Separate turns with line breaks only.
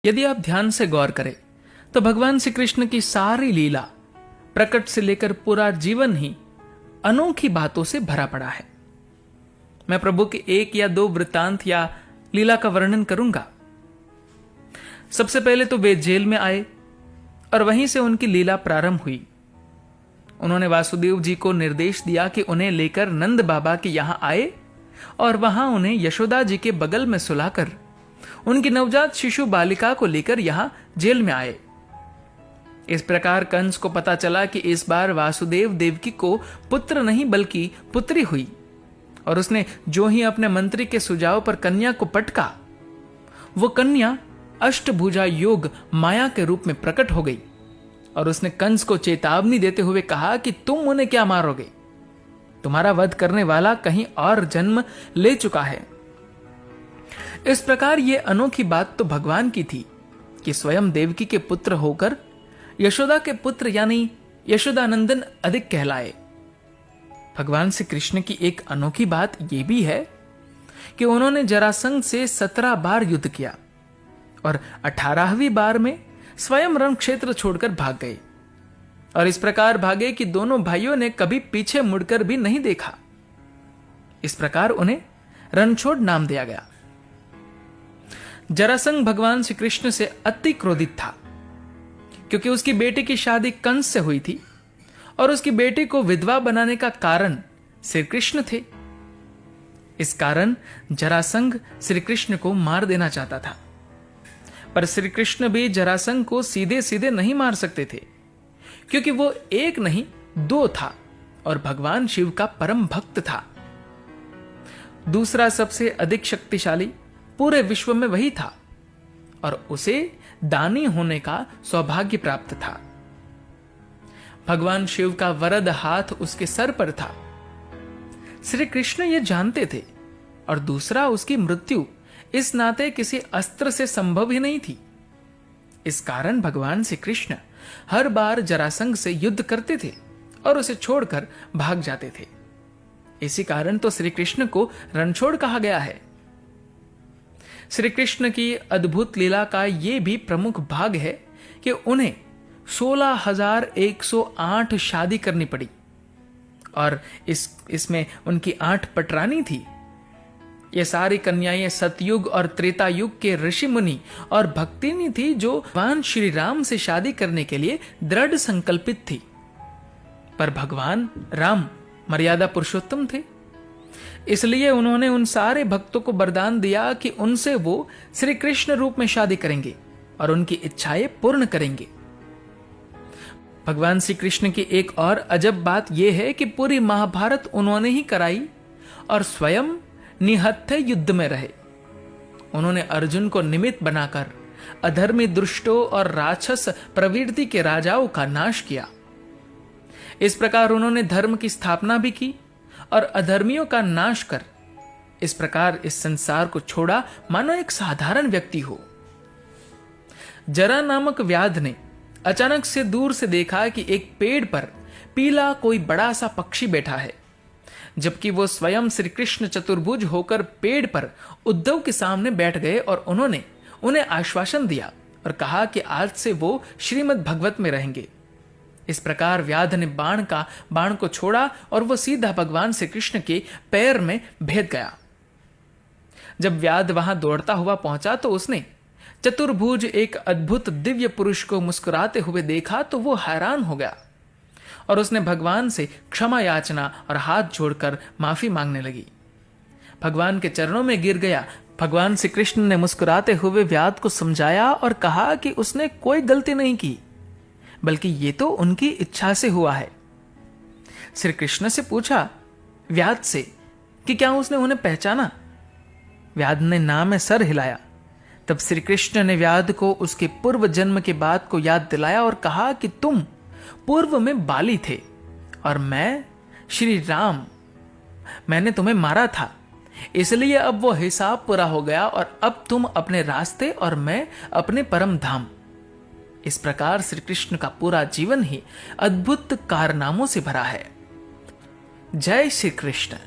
यदि आप ध्यान से गौर करें तो भगवान श्री कृष्ण की सारी लीला, प्रकट से लेकर पूरा जीवन ही अनोखी बातों से भरा पड़ा है। मैं प्रभु के एक या दो वृत्तांत या लीला का वर्णन करूंगा। सबसे पहले तो वे जेल में आए और वहीं से उनकी लीला प्रारंभ हुई। उन्होंने वासुदेव जी को निर्देश दिया कि उन्हें लेकर नंद बाबा के यहां आए और वहां उन्हें यशोदा जी के बगल में सुलाकर उनकी नवजात शिशु बालिका को लेकर यहां जेल में आए। इस प्रकार कंस को पता चला कि इस बार वासुदेव देवकी को पुत्र नहीं बल्कि पुत्री हुई, और उसने जो ही अपने मंत्री के सुझाव पर कन्या को पटका, वो कन्या अष्टभुजा योग माया के रूप में प्रकट हो गई। और उसने कंस को चेतावनी देते हुए कहा कि तुम उन्हें क्या मारोगे, तुम्हारा वध करने वाला कहीं और जन्म ले चुका है। इस प्रकार यह अनोखी बात तो भगवान की थी कि स्वयं देवकी के पुत्र होकर यशोदा के पुत्र यानी यशोदानंदन अधिक कहलाए। भगवान श्री कृष्ण की एक अनोखी बात यह भी है कि उन्होंने जरासंध से 17 बार युद्ध किया और 18वीं बार में स्वयं रण क्षेत्र छोड़कर भाग गए, और इस प्रकार भागे कि दोनों भाइयों ने कभी पीछे मुड़कर भी नहीं देखा। इस प्रकार उन्हें रणछोड़ नाम दिया गया। जरासंध भगवान श्री कृष्ण से अति क्रोधित था, क्योंकि उसकी बेटी की शादी कंस से हुई थी और उसकी बेटी को विधवा बनाने का कारण श्री कृष्ण थे। इस कारण जरासंध श्री कृष्ण को मार देना चाहता था, पर श्री कृष्ण भी जरासंध को सीधे सीधे नहीं मार सकते थे, क्योंकि वो एक नहीं 2 था और भगवान शिव का परम भक्त था। दूसरा सबसे अधिक शक्तिशाली पूरे विश्व में वही था, और उसे दानी होने का सौभाग्य प्राप्त था। भगवान शिव का वरद हाथ उसके सर पर था। श्री कृष्ण ये जानते थे, और दूसरा उसकी मृत्यु इस नाते किसी अस्त्र से संभव ही नहीं थी। इस कारण भगवान श्री कृष्ण हर बार जरासंध से युद्ध करते थे और उसे छोड़कर भाग जाते थे। इसी कारण तो श्री कृष्ण को रणछोड़ कहा गया है। श्री कृष्ण की अद्भुत लीला का यह भी प्रमुख भाग है कि उन्हें 16,108 शादी करनी पड़ी, और इसमें उनकी 8 पटरानी थी। ये सारी कन्याएं सतयुग और त्रेता युग के ऋषि मुनि और भक्तिनी थी, जो भगवान श्री राम से शादी करने के लिए दृढ़ संकल्पित थी। पर भगवान राम मर्यादा पुरुषोत्तम थे, इसलिए उन्होंने उन सारे भक्तों को वरदान दिया कि उनसे वो श्री कृष्ण रूप में शादी करेंगे और उनकी इच्छाएं पूर्ण करेंगे। भगवान श्री कृष्ण की एक और अजब बात यह है कि पूरी महाभारत उन्होंने ही कराई और स्वयं निहत्थे युद्ध में रहे। उन्होंने अर्जुन को निमित्त बनाकर अधर्मी दुष्टों और राक्षस प्रवृत्ति के राजाओं का नाश किया। इस प्रकार उन्होंने धर्म की स्थापना भी की और अधर्मियों का नाश कर इस प्रकार इस संसार को छोड़ा मानो एक साधारण व्यक्ति हो। जरा नामक व्याध ने अचानक से दूर से देखा कि एक पेड़ पर पीला कोई बड़ा सा पक्षी बैठा है, जबकि वो स्वयं श्री कृष्ण चतुर्भुज होकर पेड़ पर उद्धव के सामने बैठ गए और उन्होंने उन्हें आश्वासन दिया और कहा कि आज से वो श्रीमद् भगवत में रहेंगे। इस प्रकार व्याध ने बाण को छोड़ा और वो सीधा भगवान श्री कृष्ण के पैर में भेद गया। जब व्याध वहां दौड़ता हुआ पहुंचा तो उसने चतुर्भुज एक अद्भुत दिव्य पुरुष को मुस्कुराते हुए देखा तो वो हैरान हो गया और उसने भगवान से क्षमा याचना और हाथ जोड़कर माफी मांगने लगी। भगवान के चरणों में गिर गया। भगवान श्री कृष्ण ने मुस्कुराते हुए व्याध को समझाया और कहा कि उसने कोई गलती नहीं की, बल्कि ये तो उनकी इच्छा से हुआ है। श्री कृष्ण से पूछा व्याध से कि क्या उसने उन्हें पहचाना। व्याध ने ना में सर हिलाया। तब श्री कृष्ण ने व्याध को उसके पूर्व जन्म के बात को याद दिलाया और कहा कि तुम पूर्व में बाली थे और मैं श्री राम, मैंने तुम्हें मारा था, इसलिए अब वो हिसाब पूरा हो गया और अब तुम अपने रास्ते और मैं अपने परम धाम। इस प्रकार श्री कृष्ण का पूरा जीवन ही अद्भुत कारनामों से भरा है। जय श्री कृष्ण।